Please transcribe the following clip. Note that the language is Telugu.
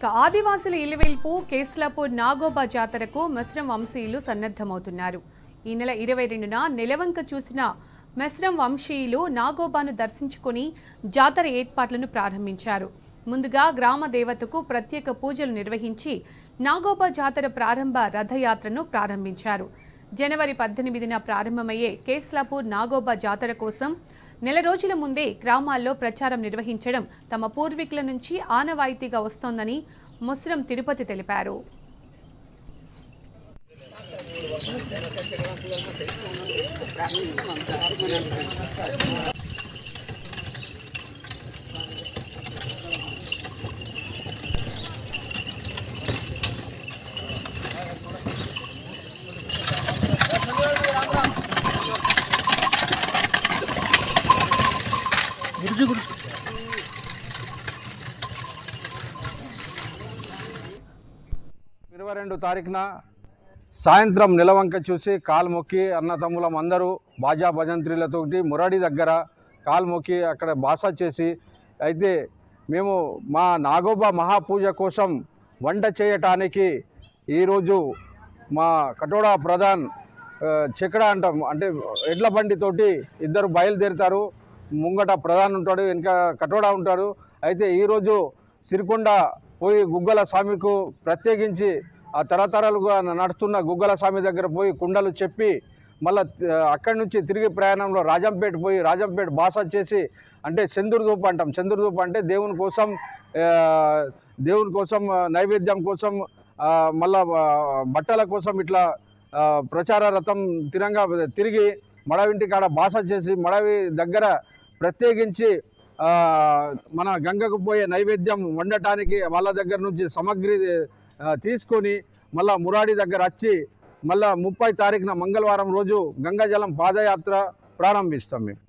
ఆదివాసుల ఇలవేల్పు కేస్లాపూర్ నాగోబా జాతరకు మెస్రం వంశీయులు సన్నద్ధమవుతున్నారు. ఈ నెల 22న నెలవంక చూసిన మెస్రం వంశీయులు నాగోబాను దర్శించుకుని జాతర ఏర్పాట్లను ప్రారంభించారు. ముందుగా గ్రామ దేవతకు ప్రత్యేక పూజలు నిర్వహించి నాగోబా జాతర ప్రారంభ రథయాత్రను ప్రారంభించారు. జనవరి 18న ప్రారంభమయ్యే కేస్లాపూర్ నాగోబా జాతర కోసం నెల రోజుల ముందే గ్రామాల్లో ప్రచారం నిర్వహించడం తమ పూర్వీకుల నుంచి ఆనవాయితీగా వస్తోందని ముస్రం తిరుపతి తెలిపారు. తారీఖున సాయంత్రం నిలవంక చూసి కాలు మొక్కి అన్నతమ్ములం అందరూ బాజా భజంత్రీలతోటి మురాడి దగ్గర కాలు మొక్కి అక్కడ బాస చేసి అయితే మేము మా నాగోబా మహాపూజ కోసం వంట చేయటానికి ఈరోజు మా కటోడా ప్రధాన్ చెక్కడ అంటాం అంటే ఎడ్ల బండితోటి ఇద్దరు బయలుదేరుతారు. ముంగట ప్రధాన్ ఉంటాడు, వెనుక కటోడా ఉంటాడు. అయితే ఈరోజు సిరికొండ పోయి గుగ్గల స్వామికు ప్రత్యేకించి ఆ తరతరాలుగా నడుస్తున్న గుగ్గల స్వామి దగ్గర పోయి కుండలు చెప్పి మళ్ళీ అక్కడి నుంచి తిరిగి ప్రయాణంలో రాజంపేట పోయి రాజంపేట బాస చేసి అంటే చంద్రదూప అంటాం. చంద్రదూప అంటే దేవుని కోసం నైవేద్యం కోసం మళ్ళా బట్టల కోసం ఇట్లా ప్రచార రథం తిరిగి మడవింటి కాడ బాస చేసి మడవి దగ్గర ప్రత్యేకించి మన గంగకు పోయే నైవేద్యం వండటానికి వాళ్ళ దగ్గర నుంచి సామగ్రి తీసుకొని మళ్ళా మురాడి దగ్గర వచ్చి మళ్ళా 30 తారీఖున మంగళవారం రోజు గంగాజలం పాదయాత్ర ప్రారంభిస్తాం మేము.